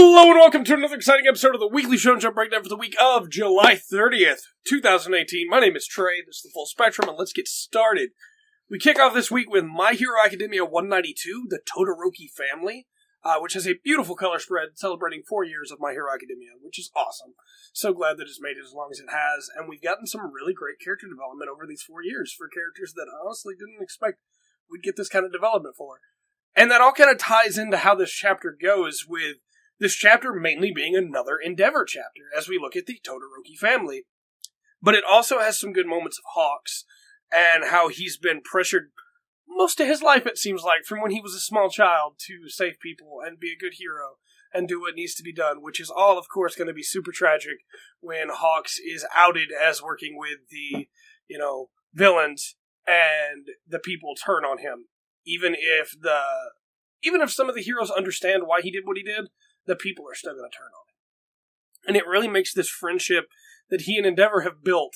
Hello and welcome to another exciting episode of the Weekly Shonen Jump Breakdown for the week of July 30th, 2018. My name is Trey, this is the Full Spectrum, and let's get started. We kick off this week with My Hero Academia 192, the Todoroki family, which has a beautiful color spread celebrating 4 years of My Hero Academia, which is awesome. So glad that it's made it as long as it has, and we've gotten some really great character development over these 4 years for characters that I honestly didn't expect we'd get this kind of development for. And that all kind of ties into how this chapter goes, with this chapter mainly being another Endeavor chapter, as we look at the Todoroki family. But it also has some good moments of Hawks, and how he's been pressured most of his life, it seems like, from when he was a small child, to save people and be a good hero and do what needs to be done, which is all, of course, going to be super tragic when Hawks is outed as working with the, villains, and the people turn on him. Even if some of the heroes understand why he did what he did, the people are still going to turn on him. And it really makes this friendship that he and Endeavor have built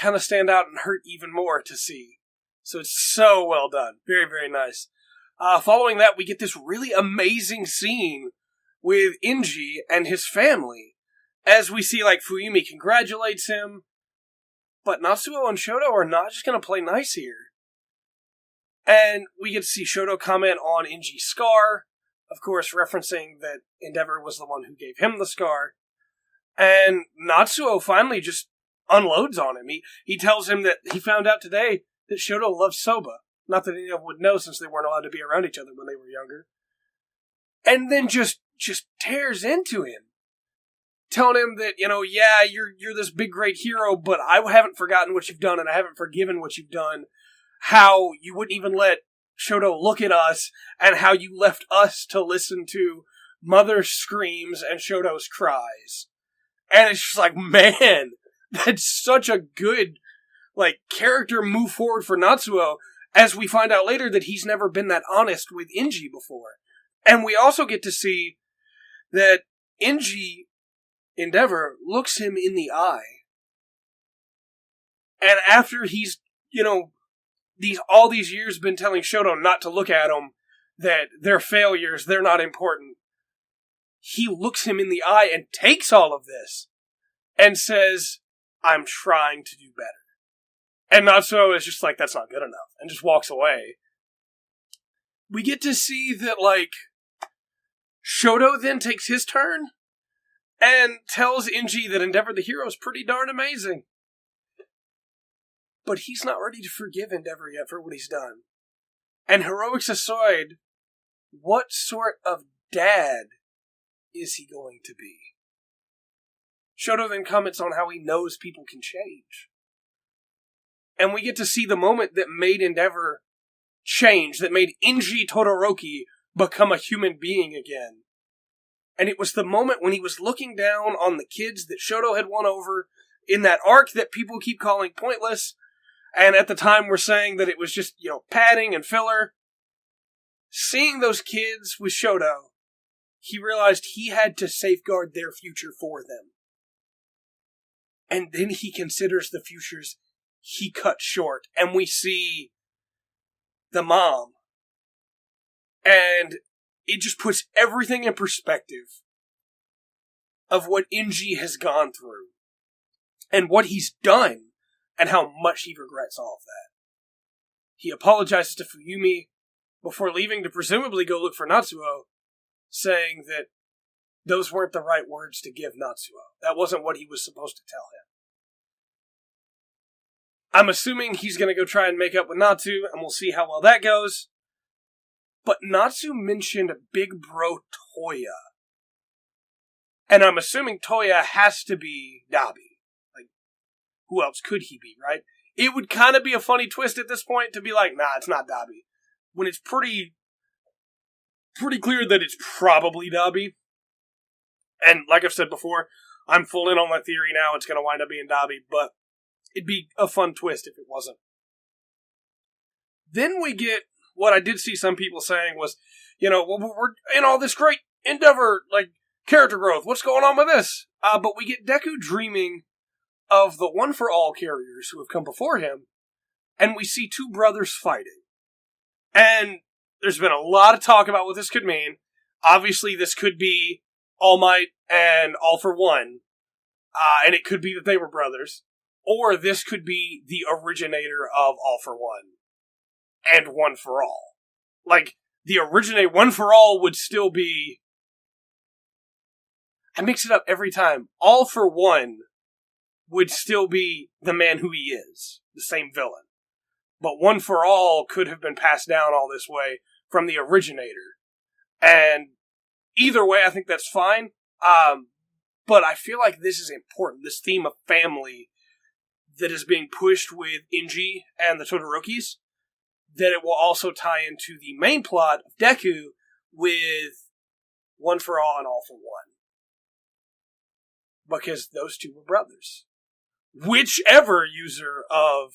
kind of stand out and hurt even more to see. So it's so well done. Very, very nice. Following that, we get this really amazing scene with Enji and his family, as we see, Fuyumi congratulates him, but Natsuo and Shoto are not just going to play nice here. And we get to see Shoto comment on Enji's scar, of course referencing that Endeavor was the one who gave him the scar. And Natsuo finally just unloads on him. He tells him that he found out today that Shoto loves soba. Not that any of them would know, since they weren't allowed to be around each other when they were younger. And then just tears into him, telling him that, you're this big great hero, but I haven't forgotten what you've done, and I haven't forgiven what you've done. How you wouldn't even let Shoto look at us, and how you left us to listen to Mother's screams and Shoto's cries. And it's just like, man, that's such a good, character move forward for Natsuo, as we find out later that he's never been that honest with Enji before. And we also get to see that Endeavor looks him in the eye. And after he's, all these years been telling Shoto not to look at him, that they're failures, they're not important, he looks him in the eye and takes all of this and says, I'm trying to do better. And Natsuo is just like, that's not good enough, and just walks away. We get to see that, Shoto then takes his turn and tells Enji that Endeavor the hero is pretty darn amazing. But he's not ready to forgive Endeavor yet for what he's done. And heroics aside, what sort of dad is he going to be? Shoto then comments on how he knows people can change. And we get to see the moment that made Endeavor change, that made Enji Todoroki become a human being again. And it was the moment when he was looking down on the kids that Shoto had won over in that arc that people keep calling pointless, and at the time we're saying that it was just, padding and filler. Seeing those kids with Shoto, he realized he had to safeguard their future for them. And then he considers the futures he cut short, and we see the mom. And it just puts everything in perspective of what Enji has gone through, and what he's done, and how much he regrets all of that. He apologizes to Fuyumi before leaving to presumably go look for Natsuo, saying that those weren't the right words to give Natsuo. That wasn't what he was supposed to tell him. I'm assuming he's going to go try and make up with Natsu, and we'll see how well that goes. But Natsu mentioned Big Bro Toya. And I'm assuming Toya has to be Dabi. Who else could he be, right? It would kind of be a funny twist at this point to be like, nah, it's not Dabi. When it's pretty clear that it's probably Dabi. And like I've said before, I'm full in on my theory now. It's going to wind up being Dabi, but it'd be a fun twist if it wasn't. Then we get what I did see some people saying was, we're in all this great Endeavor, character growth. What's going on with this? But we get Deku dreaming of the One for All carriers who have come before him, and we see two brothers fighting. And there's been a lot of talk about what this could mean. obviously this could be All Might and All for One, and it could be that they were brothers, or this could be the originator of All for One and One for All. Like, the One for All would still be... I mix it up every time. All for One would still be the man who he is, the same villain. But One for All could have been passed down all this way from the originator. And either way, I think that's fine. But I feel like this is important, this theme of family that is being pushed with Enji and the Todorokis, that it will also tie into the main plot of Deku with One for All and All for One. Because those two were brothers. Whichever user of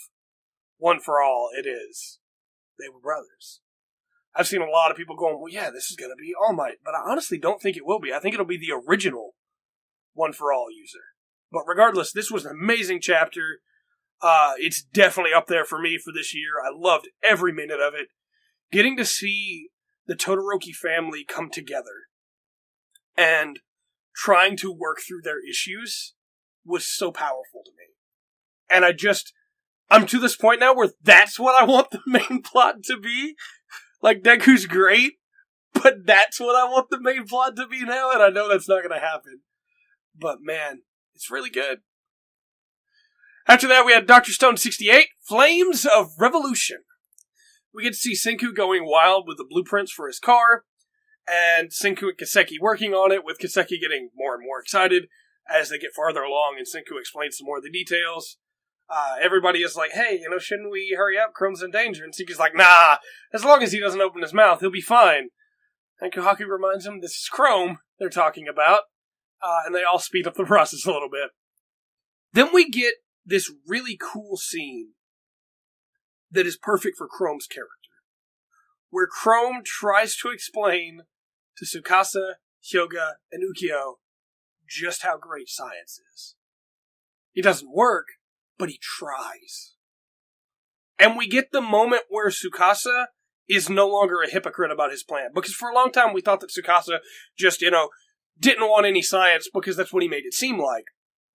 One for All it is, they were brothers. I've seen a lot of people going, well, yeah, this is going to be All Might, but I honestly don't think it will be. I think it'll be the original One for All user. But regardless, this was an amazing chapter. It's definitely up there for me for this year. I loved every minute of it. Getting to see the Todoroki family come together and trying to work through their issues was so powerful to me. And I'm to this point now where that's what I want the main plot to be. Like, Deku's great, but that's what I want the main plot to be now, and I know that's not going to happen. But man, it's really good. After that, we had Dr. Stone 68, Flames of Revolution. We get to see Senku going wild with the blueprints for his car, and Senku and Kiseki working on it, with Kiseki getting more and more excited as they get farther along, and Senku explains some more of the details. Everybody is like, hey, shouldn't we hurry up? Chrome's in danger. And Senku's like, nah, as long as he doesn't open his mouth, he'll be fine. And Kohaku reminds him this is Chrome they're talking about, and they all speed up the process a little bit. Then we get this really cool scene that is perfect for Chrome's character, where Chrome tries to explain to Tsukasa, Hyoga, and Ukyo just how great science is. It doesn't work, but he tries. And we get the moment where Tsukasa is no longer a hypocrite about his plan. Because for a long time we thought that Tsukasa just, didn't want any science because that's what he made it seem like.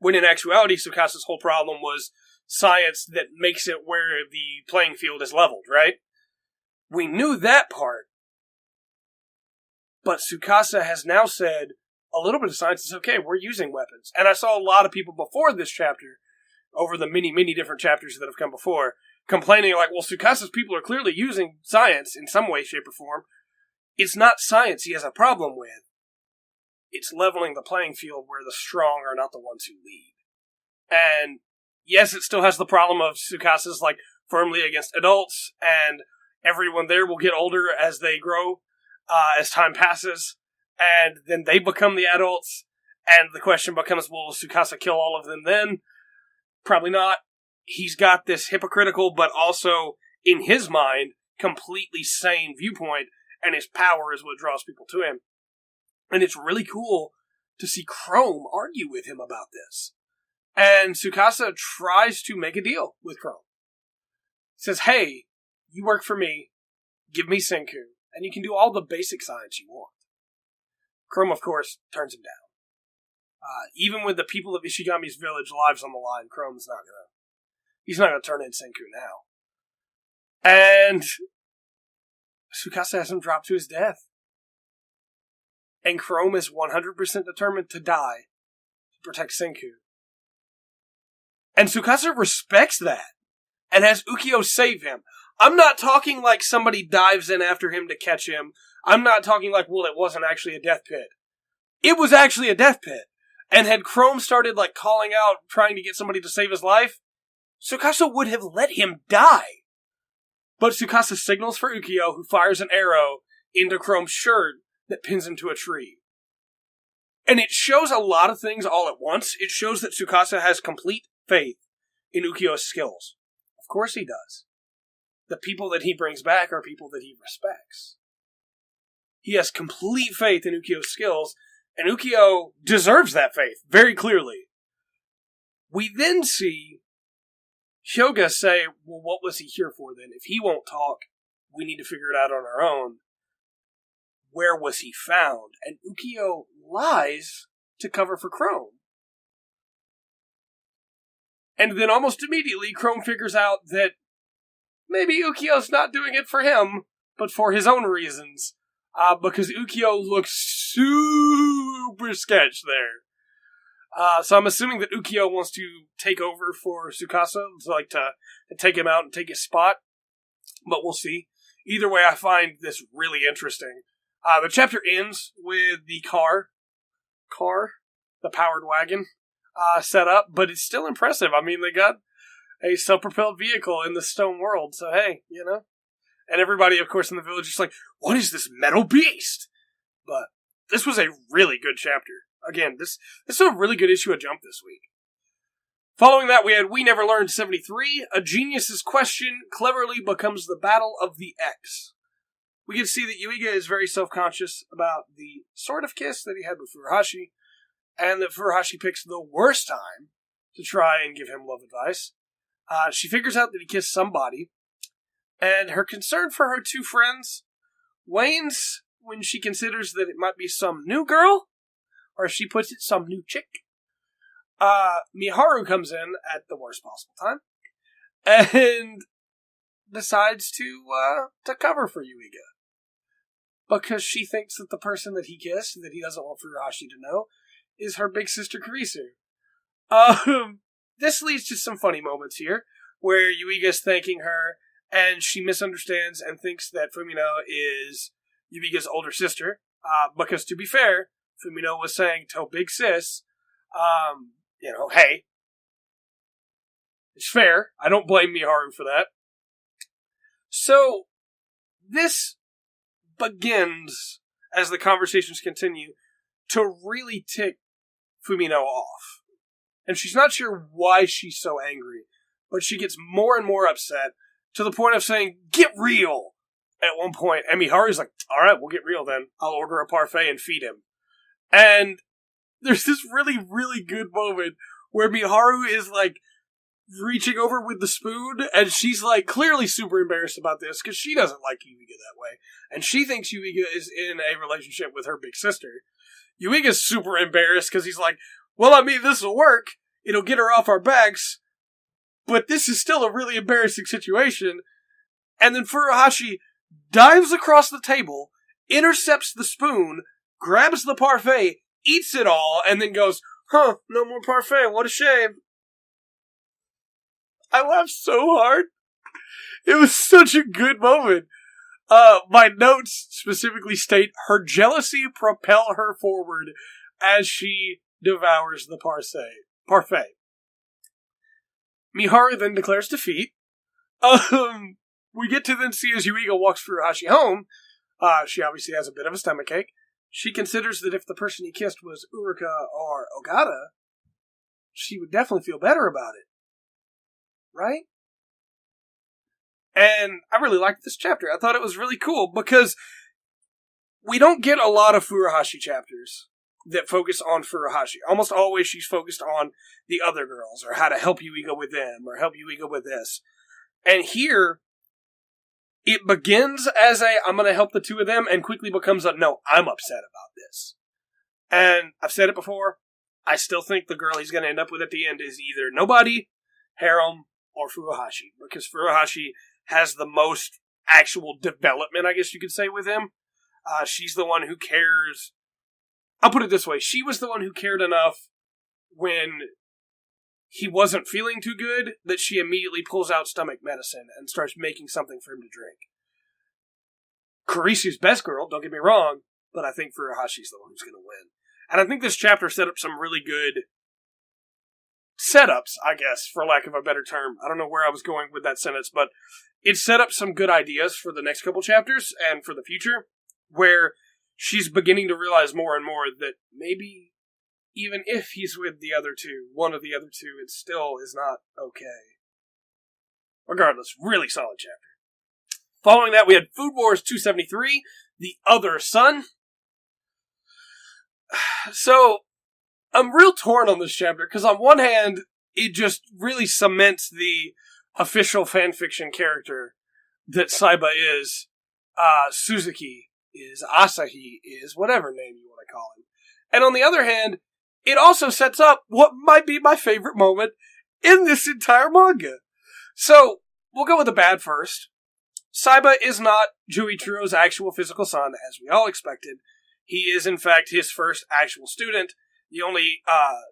When in actuality, Tsukasa's whole problem was science that makes it where the playing field is leveled, right? We knew that part. But Tsukasa has now said, a little bit of science is okay, we're using weapons. And I saw a lot of people before this chapter, over the many, many different chapters that have come before, complaining like, well, Tsukasa's people are clearly using science in some way, shape, or form. It's not science he has a problem with. It's leveling the playing field where the strong are not the ones who lead. And yes, it still has the problem of Tsukasa's firmly against adults, and everyone there will get older as they grow, as time passes, and then they become the adults, and the question becomes, will Tsukasa kill all of them then? Probably not. He's got this hypocritical, but also, in his mind, completely sane viewpoint, and his power is what draws people to him. And it's really cool to see Chrome argue with him about this. And Tsukasa tries to make a deal with Chrome. He says, hey, you work for me, give me Senku, and you can do all the basic science you want. Chrome, of course, turns him down. Even with the people of Ishigami's village lives on the line, he's not gonna turn in Senku now. And Tsukasa has him drop to his death. And Chrome is 100% determined to die to protect Senku. And Tsukasa respects that, and has Ukyo save him. I'm not talking like somebody dives in after him to catch him. I'm not talking like, well, it wasn't actually a death pit. It was actually a death pit. And had Chrome started calling out, trying to get somebody to save his life, Tsukasa would have let him die. But Tsukasa signals for Ukyo, who fires an arrow into Chrome's shirt that pins him to a tree. And it shows a lot of things all at once. It shows that Tsukasa has complete faith in Ukyo's skills. Of course he does. The people that he brings back are people that he respects. He has complete faith in Ukyo's skills, and Ukyo deserves that faith, very clearly. We then see Hyoga say, well, what was he here for then? If he won't talk, we need to figure it out on our own. where was he found? And Ukiyo lies to cover for Chrome. And then almost immediately, Chrome figures out that maybe Ukiyo's not doing it for him, but for his own reasons. Because Ukiyo looks super sketch there. So I'm assuming that Ukiyo wants to take over for Tsukasa, to take him out and take his spot. But we'll see. Either way, I find this really interesting. The chapter ends with the car, the powered wagon, set up, but it's still impressive. I mean, they got a self-propelled vehicle in the stone world, so hey, And everybody, of course, in the village is like, what is this metal beast? But this was a really good chapter. Again, this is a really good issue of Jump this week. Following that, we had We Never Learned 73. A genius's question cleverly becomes the battle of the X. We can see that Yuiga is very self-conscious about the sort of kiss that he had with Furuhashi, and that Furuhashi picks the worst time to try and give him love advice. She figures out that he kissed somebody, and her concern for her two friends wanes when she considers that it might be some new girl, or as she puts it, some new chick. Miharu comes in at the worst possible time, and decides to cover for Yuiga. Because she thinks that the person that he kissed, that he doesn't want Furuhashi to know, is her big sister Kurisu. This leads to some funny moments here, where Yuiga's thanking her, and she misunderstands and thinks that Fumino is Yuiga's older sister, because to be fair, Fumino was saying to big sis, hey, it's fair. I don't blame Miharu for that. So, this begins, as the conversations continue, to really tick Fumino off. And she's not sure why she's so angry, but she gets more and more upset, to the point of saying, get real! At one point, and Miharu's like, alright, we'll get real then. I'll order a parfait and feed him. And there's this really, really good moment where Miharu is reaching over with the spoon, and she's clearly super embarrassed about this, because she doesn't like Yuiga that way. And she thinks Yuiga is in a relationship with her big sister. Yuiga's super embarrassed, because he's like, well, I mean, this'll work. It'll get her off our backs. But this is still a really embarrassing situation. And then Furuhashi dives across the table, intercepts the spoon, grabs the parfait, eats it all, and then goes, no more parfait, what a shame. I laughed so hard. It was such a good moment. My notes specifically state, her jealousy propel her forward as she devours the parfait. Miharu then declares defeat. We get to then see as Yuiga walks Furuhashi home. She obviously has a bit of a stomachache. She considers that if the person he kissed was Uruka or Ogata, she would definitely feel better about it. Right? And I really liked this chapter. I thought it was really cool because we don't get a lot of Furuhashi chapters that focus on Furuhashi. Almost always she's focused on the other girls, or how to help Yuiga with them, or help Yuiga with this. And here, it begins as I'm going to help the two of them, and quickly becomes no, I'm upset about this. And I've said it before, I still think the girl he's going to end up with at the end is either nobody, Harem, or Furuhashi. Because Furuhashi has the most actual development, I guess you could say, with him. She's the one who cares. I'll put it this way. She was the one who cared enough when he wasn't feeling too good that she immediately pulls out stomach medicine and starts making something for him to drink. Kurisu's best girl, don't get me wrong, but I think Furuhashi's the one who's going to win. And I think this chapter set up some really good setups, I guess, for lack of a better term. I don't know where I was going with that sentence, but it set up some good ideas for the next couple chapters and for the future, where she's beginning to realize more and more that maybe even if he's with the other two, one of the other two, it still is not okay. Regardless, really solid chapter. Following that, we had Food Wars 273, The Other Son. So, I'm real torn on this chapter, because on one hand, it just really cements the official fanfiction character that Saiba is, Suzuki, is, Asahi is, whatever name you want to call him. And on the other hand, it also sets up what might be my favorite moment in this entire manga. So, we'll go with the bad first. Saiba is not Juichiro's actual physical son, as we all expected. He is, in fact, his first actual student, the only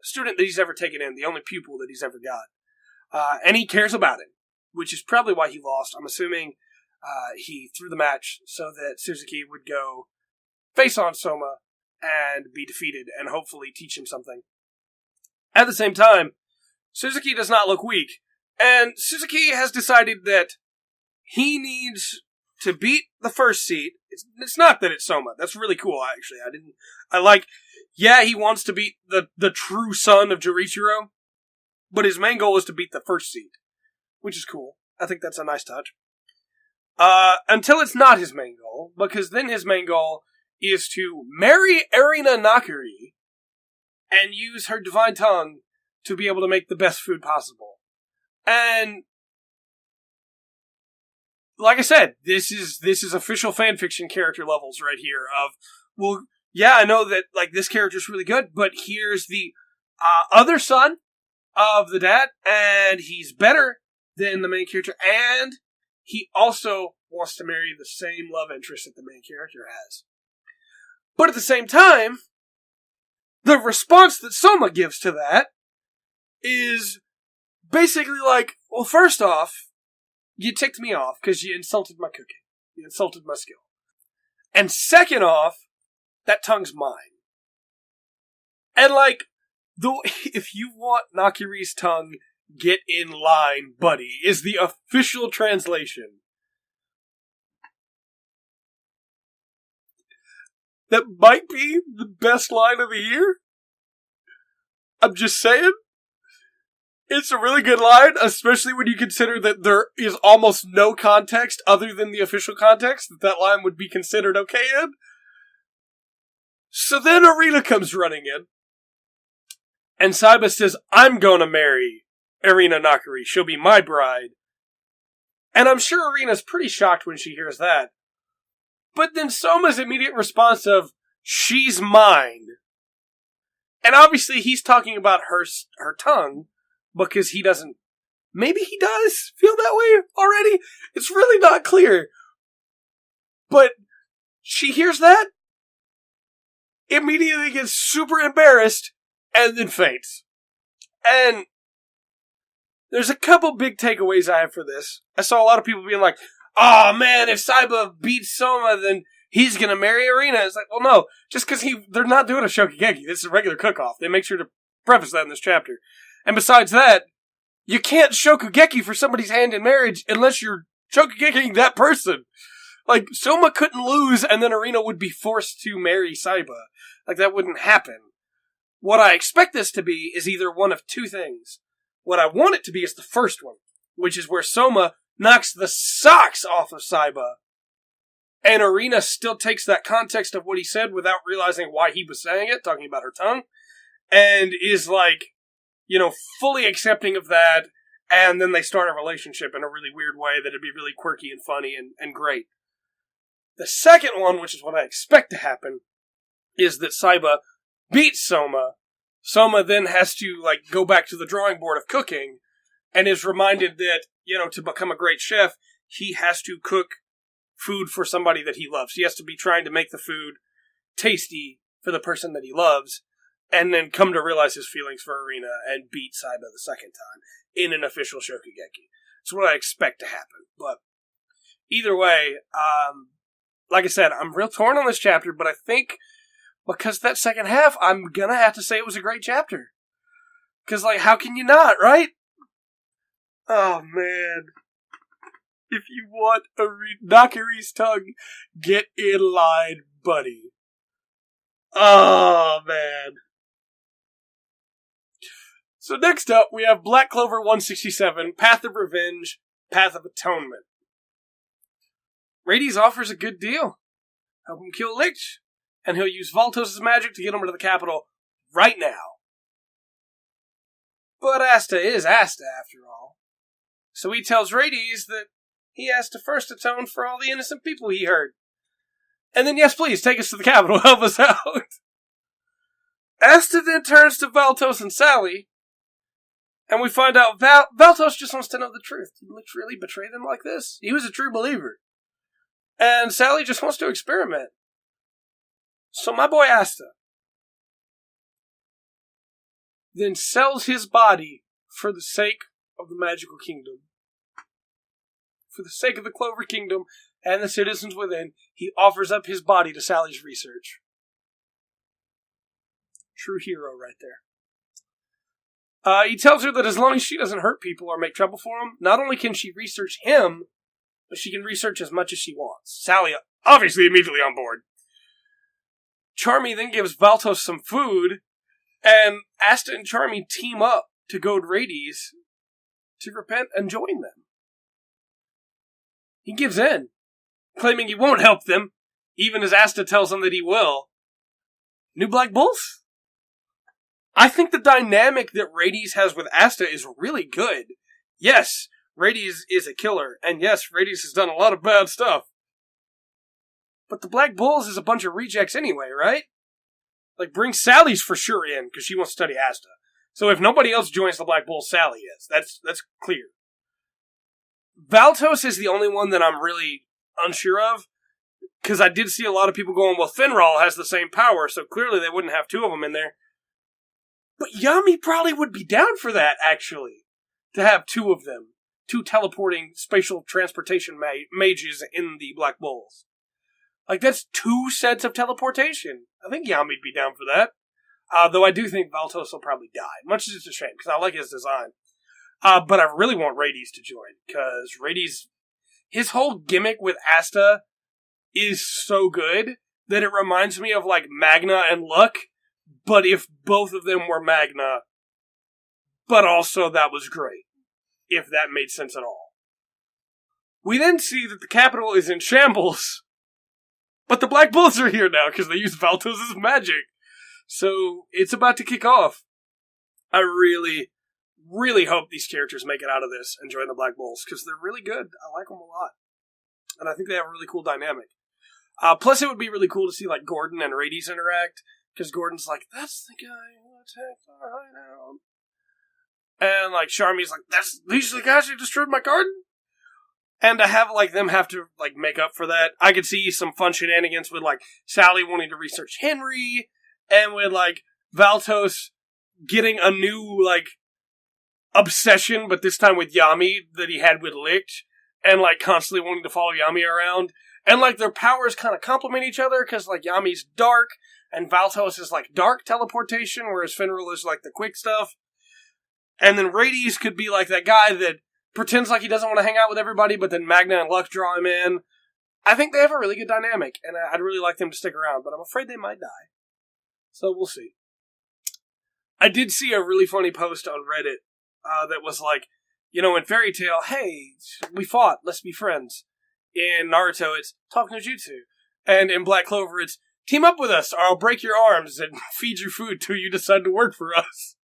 student that he's ever taken in, the only pupil that he's ever got. And he cares about him, which is probably why he lost. I'm assuming he threw the match so that Suzuki would go face on Soma and be defeated and hopefully teach him something. At the same time, Suzuki does not look weak, and Suzuki has decided that he needs to beat the first seed. It's not that it's Soma. That's really cool, actually. He wants to beat the true son of Jurichiro, but his main goal is to beat the first seed, which is cool. I think that's a nice touch. Until it's not his main goal, because then his main goal is to marry Erina Nakiri and use her divine tongue to be able to make the best food possible. And like I said, this is official fanfiction character levels right here of, well, yeah, I know that like this character's really good, but here's the other son of the dad, and he's better than the main character, and he also wants to marry the same love interest that the main character has. But at the same time, the response that Soma gives to that is basically like, well, first off, you ticked me off because you insulted my cooking. You insulted my skill. And second off, that tongue's mine. And like, if you want Nakiri's tongue, get in line, buddy, is the official translation. That might be the best line of the year. I'm just saying. It's a really good line, especially when you consider that there is almost no context other than the official context that line would be considered okay in. So then Erina comes running in, and Saiba says, I'm gonna marry Erina Nakiri. She'll be my bride. And I'm sure Erina's pretty shocked when she hears that. But then Soma's immediate response of, she's mine. And obviously he's talking about her tongue, because he doesn't... Maybe he does feel that way already? It's really not clear. But she hears that, immediately gets super embarrassed, and then faints. And there's a couple big takeaways I have for this. I saw a lot of people being like, oh man, if Saiba beats Soma, then he's gonna marry Erina. It's like, well no, just because they're not doing a Shokugeki. This is a regular cook-off. They make sure to preface that in this chapter. And besides that, you can't Shokugeki for somebody's hand in marriage unless you're Shokugeking that person. Like, Soma couldn't lose and then Erina would be forced to marry Saiba. Like, that wouldn't happen. What I expect this to be is either one of two things. What I want it to be is the first one, which is where Soma knocks the socks off of Saiba, and Erina still takes that context of what he said without realizing why he was saying it, talking about her tongue, and is like, you know, fully accepting of that, and then they start a relationship in a really weird way that'd be really quirky and funny and great. The second one, which is what I expect to happen, is that Saiba beats Soma. Soma then has to, like, go back to the drawing board of cooking, and is reminded that, you know, to become a great chef, he has to cook food for somebody that he loves. He has to be trying to make the food tasty for the person that he loves, and then come to realize his feelings for Erina and beat Saiba the second time in an official Shokugeki. It's what I expect to happen. But either way, like I said, I'm real torn on this chapter, but I think because that second half, I'm gonna have to say it was a great chapter. Because, like, how can you not, right? Oh, man. If you want Nakiri's tongue, get in line, buddy. Oh, man. So next up, we have Black Clover 167, Path of Revenge, Path of Atonement. Rades offers a good deal. Help him kill Lich, and he'll use Valtos' magic to get him to the capital right now. But Asta is Asta, after all. So he tells Rades that he has to first atone for all the innocent people he hurt. And then, yes, please, take us to the capital. Help us out. Asta then turns to Valtos and Sally, and we find out Valtos just wants to know the truth. Did Lich really betray them like this? He was a true believer. And Sally just wants to experiment. So my boy Asta then sells his body for the sake of the magical kingdom. For the sake of the Clover Kingdom and the citizens within, he offers up his body to Sally's research. True hero right there. He tells her that as long as she doesn't hurt people or make trouble for him, not only can she research him, but she can research as much as she wants. Sally, obviously, immediately on board. Charmy then gives Valtos some food, and Asta and Charmy team up to goad Rades to repent and join them. He gives in, claiming he won't help them, even as Asta tells him that he will. New Black Bulls? I think the dynamic that Rades has with Asta is really good. Yes, Rades is a killer, and yes, Rades has done a lot of bad stuff. But the Black Bulls is a bunch of rejects anyway, right? Like, bring Sally's for sure in, because she wants to study Asta. So if nobody else joins the Black Bulls, Sally is. That's clear. Valtos is the only one that I'm really unsure of, because I did see a lot of people going, well, Finral has the same power, so clearly they wouldn't have two of them in there. But Yami probably would be down for that, actually, to have two of them. Two teleporting spatial transportation mages in the Black Bulls. Like, that's 2 sets of teleportation. I think Yami'd be down for that. Though I do think Valtos will probably die. Much as it's a shame, because I like his design. But I really want Rades to join, because Rades, his whole gimmick with Asta is so good that it reminds me of, like, Magna and Luck, but if both of them were Magna, but also that was great, if that made sense at all. We then see that the capital is in shambles, but the Black Bulls are here now, because they use Valtos' magic. So, it's about to kick off. I really hope these characters make it out of this and join the Black Bulls, because they're really good. I like them a lot. And I think they have a really cool dynamic. Plus, it would be really cool to see, like, Gordon and Rades interact, because Gordon's like, that's the guy who attacked our hideout. And, like, Charmy's like, these are the guys who destroyed my garden? And to have, like, them have to, like, make up for that, I could see some fun shenanigans with, like, Sally wanting to research Henry, and with, like, Valtos getting a new, like, obsession, but this time with Yami, that he had with Lich, and, like, constantly wanting to follow Yami around. And, like, their powers kind of complement each other, because, like, Yami's dark, and Valtos is, like, dark teleportation, whereas Finral is, like, the quick stuff. And then Rades could be, like, that guy that pretends like he doesn't want to hang out with everybody, but then Magna and Luck draw him in. I think they have a really good dynamic, and I'd really like them to stick around, but I'm afraid they might die. So we'll see. I did see a really funny post on Reddit that was like, you know, in Fairy Tail, hey, we fought, let's be friends. In Naruto, it's talk no jutsu. And in Black Clover, it's team up with us, or I'll break your arms and feed you food till you decide to work for us.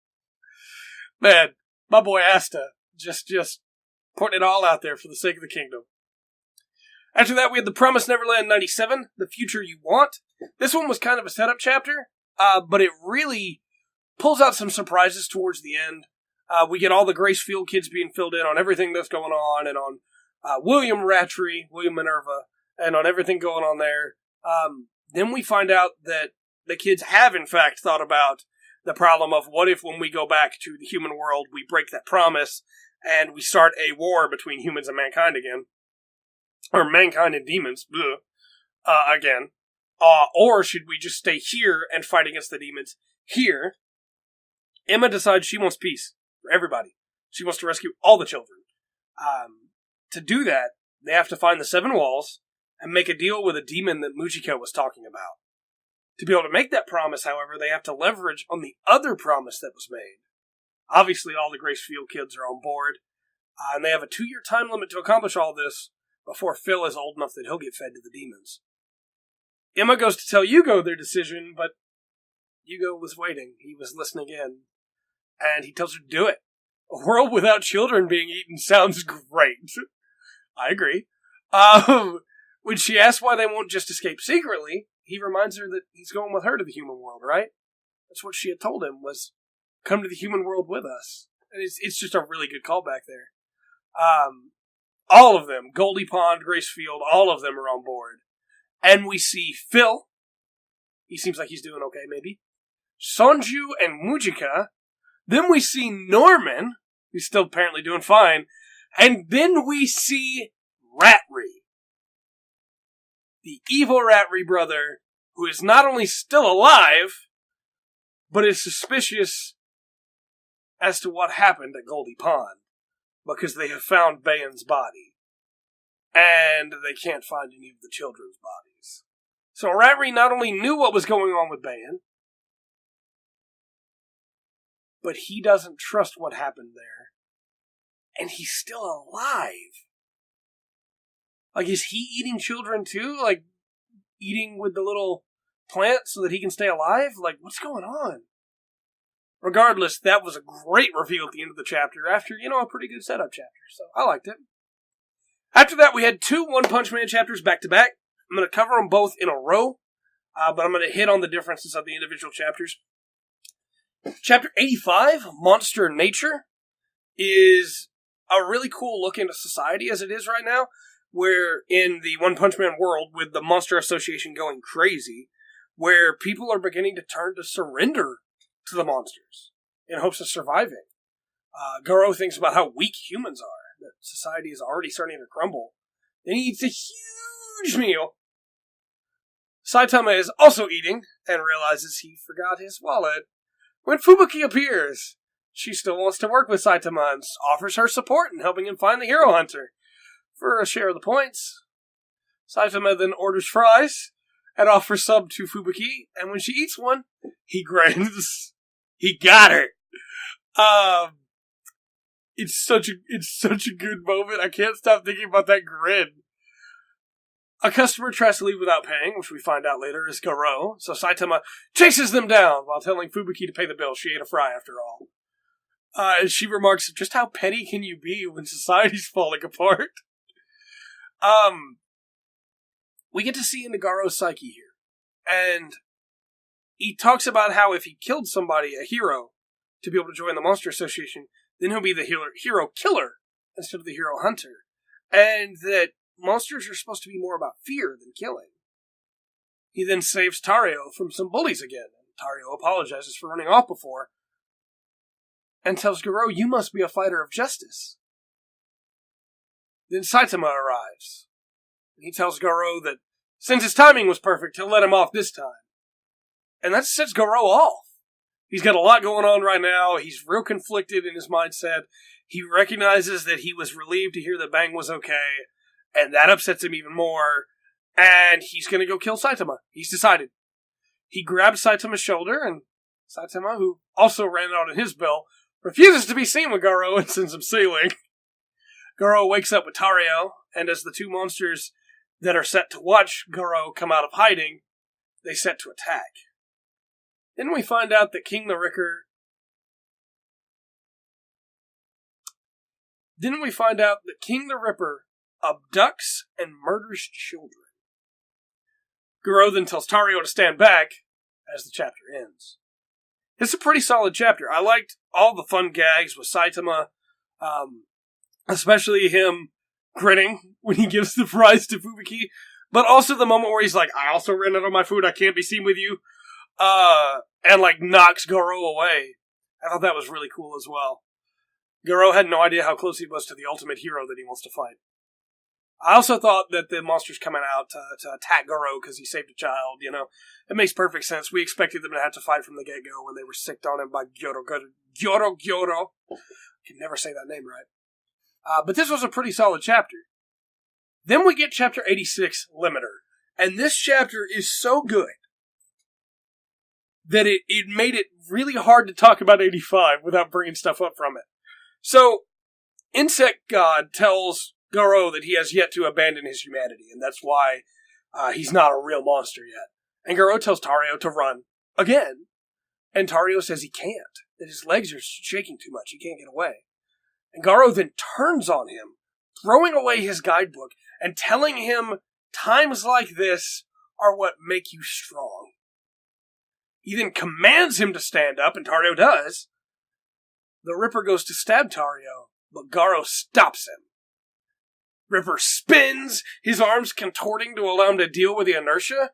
Man, my boy Asta, just putting it all out there for the sake of the kingdom. After that, we had The Promised Neverland 97, The Future You Want. This one was kind of a setup chapter, but it really pulls out some surprises towards the end. We get all the Gracefield kids being filled in on everything that's going on, and on William Minerva, and on everything going on there. Then we find out that the kids have, in fact, thought about the problem of what if when we go back to the human world, we break that promise, and we start a war between humans and mankind again. Or mankind and demons, again. Or should we just stay here and fight against the demons here? Emma decides she wants peace for everybody. She wants to rescue all the children. To do that, they have to find the 7 walls and make a deal with a demon that Mujiko was talking about. To be able to make that promise, however, they have to leverage on the other promise that was made. Obviously, all the Gracefield kids are on board, and they have a 2-year time limit to accomplish all this before Phil is old enough that he'll get fed to the demons. Emma goes to tell Yugo their decision, but Yugo was waiting. He was listening in, and he tells her to do it. A world without children being eaten sounds great. I agree. When she asks why they won't just escape secretly, he reminds her that he's going with her to the human world, right? That's what she had told him, was come to the human world with us. And it's just a really good callback there. All of them, Goldie Pond, Gracefield, all of them are on board. And we see Phil. He seems like he's doing okay, maybe. Sonju and Mujika. Then we see Norman. He's still apparently doing fine. And then we see Ratri. The evil Ratri brother, who is not only still alive, but is suspicious as to what happened at Goldie Pond. Because they have found Bayan's body. And they can't find any of the children's bodies. So Ratri not only knew what was going on with Bayan, but he doesn't trust what happened there. And he's still alive. Like, is he eating children too? Like, eating with the little plant so that he can stay alive? Like, what's going on? Regardless, that was a great reveal at the end of the chapter after, a pretty good setup chapter. So, I liked it. After that, we had 2 One Punch Man chapters back to back. I'm going to cover them both in a row, but I'm going to hit on the differences of the individual chapters. Chapter 85, Monster Nature, is a really cool look into society as it is right now, where in the One Punch Man world, with the Monster Association going crazy, where people are beginning to turn to surrender to the monsters in hopes of surviving. Garo thinks about how weak humans are, that society is already starting to crumble. Then he eats a huge meal. Saitama is also eating, and realizes he forgot his wallet. When Fubuki appears, she still wants to work with Saitama and offers her support in helping him find the Hero Hunter for a share of the points. Saitama then orders fries and offers some to Fubuki, and when she eats one, he grins. He got her. It's such a good moment. I can't stop thinking about that grin. A customer tries to leave without paying, which we find out later is Garo, so Saitama chases them down while telling Fubuki to pay the bill. She ate a fry after all. And she remarks, just how petty can you be when society's falling apart? We get to see into Garo's psyche here. And he talks about how if he killed somebody, a hero, to be able to join the Monster Association, then he'll be the hero killer instead of the hero hunter. And that monsters are supposed to be more about fear than killing. He then saves Tario from some bullies again. Tario apologizes for running off before, and tells Garo, you must be a fighter of justice. Then Saitama arrives. He tells Garo that since his timing was perfect, he'll let him off this time. And that sets Garo off. He's got a lot going on right now. He's real conflicted in his mindset. He recognizes that he was relieved to hear that Bang was okay, and that upsets him even more. And he's going to go kill Saitama. He's decided. He grabs Saitama's shoulder, and Saitama, who also ran out on his bill, refuses to be seen with Garo and sends him sailing. Garo wakes up with Tario, and as the 2 monsters that are set to watch Garo come out of hiding, they set to attack. Then we find out that King the Ripper abducts and murders children. Garo then tells Tario to stand back as the chapter ends. It's a pretty solid chapter. I liked all the fun gags with Saitama, especially him grinning when he gives the fries to Fubuki, but also the moment where he's like, I also ran out of my food, I can't be seen with you, and knocks Garo away. I thought that was really cool as well. Garo had no idea how close he was to the ultimate hero that he wants to fight. I also thought that the monsters coming out to attack Garo because he saved a child, it makes perfect sense. We expected them to have to fight from the get-go when they were sicked on him by Gyoro. I can never say that name right. But this was a pretty solid chapter. Then we get chapter 86, Limiter. And this chapter is so good that it made it really hard to talk about 85 without bringing stuff up from it. So, Insect God tells Garo that he has yet to abandon his humanity, and that's why he's not a real monster yet. And Garo tells Tario to run again, and Tario says he can't, that his legs are shaking too much, he can't get away. And Garo then turns on him, throwing away his guidebook, and telling him times like this are what make you strong. He then commands him to stand up, and Tario does. The Ripper goes to stab Tario, but Garo stops him. Ripper spins, his arms contorting to allow him to deal with the inertia,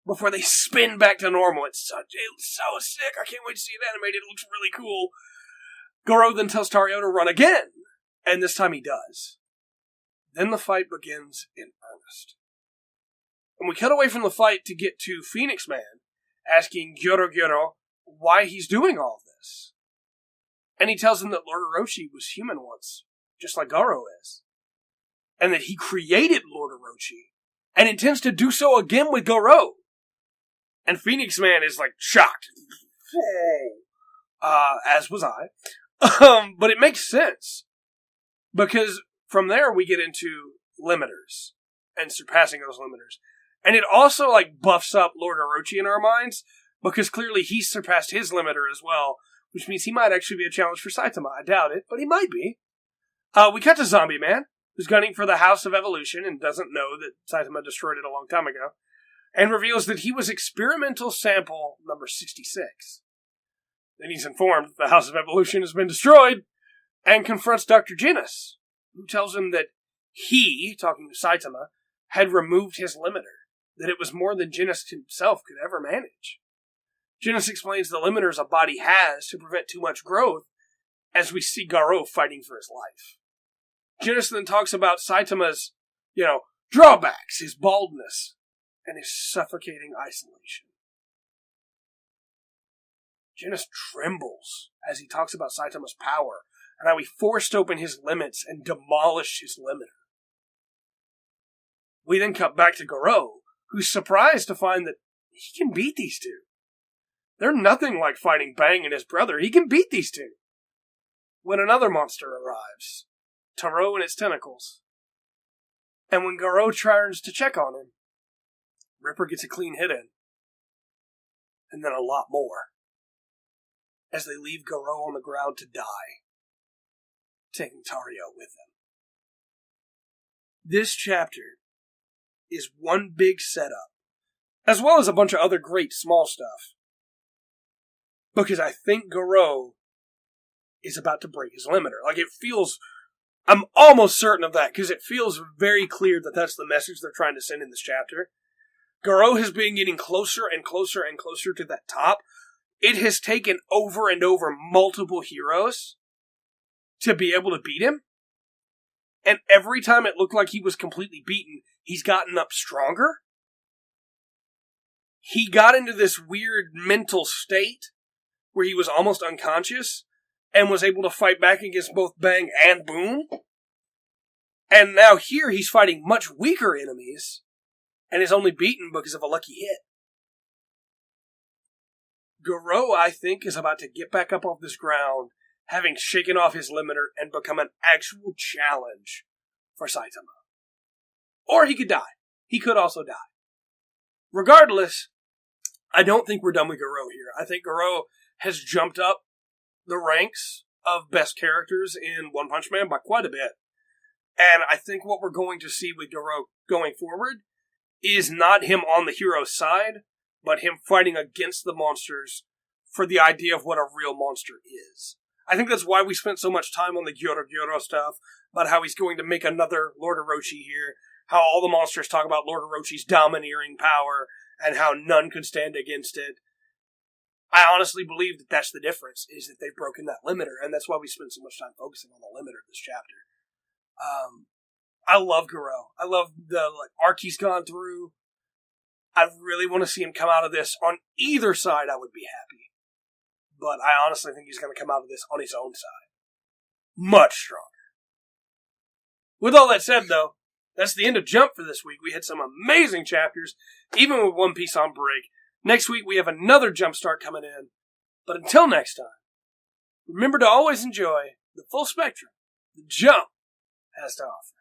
before they spin back to normal. It's so sick. I can't wait to see it animated. It looks really cool. Garo then tells Tario to run again, and this time he does. Then the fight begins in earnest. And we cut away from the fight to get to Phoenix Man, asking Garo why he's doing all this. And he tells him that Lord Orochi was human once, just like Garo is. And that he created Lord Orochi, and intends to do so again with Garo. And Phoenix Man is, shocked. As was I. But it makes sense. Because from there we get into limiters, and surpassing those limiters. And it also, buffs up Lord Orochi in our minds, because clearly he's surpassed his limiter as well, which means he might actually be a challenge for Saitama. I doubt it, but he might be. We cut to Zombie Man, who's gunning for the House of Evolution and doesn't know that Saitama destroyed it a long time ago, and reveals that he was experimental sample number 66. Then he's informed that the House of Evolution has been destroyed, and confronts Dr. Genis, who tells him that he, talking to Saitama, had removed his limiter, that it was more than Genis himself could ever manage. Genis explains the limiters a body has to prevent too much growth, as we see Garo fighting for his life. Genis then talks about Saitama's, drawbacks, his baldness, and his suffocating isolation. Genis trembles as he talks about Saitama's power, and how he forced open his limits and demolished his limiter. We then cut back to Garo, who's surprised to find that he can beat these two. They're nothing like fighting Bang and his brother. He can beat these two. When another monster arrives, Taro and its tentacles. And when Garo tries to check on him, Ripper gets a clean hit in. And then a lot more. As they leave Garo on the ground to die, taking Tario with them. This chapter is one big setup, as well as a bunch of other great small stuff. Because I think Garo is about to break his limiter. I'm almost certain of that, because it feels very clear that that's the message they're trying to send in this chapter. Garo has been getting closer and closer and closer to that top. It has taken over and over multiple heroes to be able to beat him. And every time it looked like he was completely beaten, he's gotten up stronger. He got into this weird mental state where he was almost unconscious and was able to fight back against both Bang and Boom. And now here he's fighting much weaker enemies and is only beaten because of a lucky hit. Garo, I think, is about to get back up off this ground, having shaken off his limiter and become an actual challenge for Saitama. Or he could die. He could also die. Regardless, I don't think we're done with Garo here. I think Garo has jumped up the ranks of best characters in One Punch Man by quite a bit. And I think what we're going to see with Garo going forward is not him on the hero's side, but him fighting against the monsters for the idea of what a real monster is. I think that's why we spent so much time on the Garo stuff, about how he's going to make another Lord Orochi here, how all the monsters talk about Lord Orochi's domineering power, and how none could stand against it. I honestly believe that that's the difference, is that they've broken that limiter, and that's why we spend so much time focusing on the limiter of this chapter. I love Garo. I love the arc he's gone through. I really want to see him come out of this on either side. I would be happy. But I honestly think he's going to come out of this on his own side. Much stronger. With all that said, though, that's the end of Jump for this week. We had some amazing chapters, even with One Piece on break. Next week, we have another Jump Start coming in. But until next time, remember to always enjoy the full spectrum the Jump has to offer.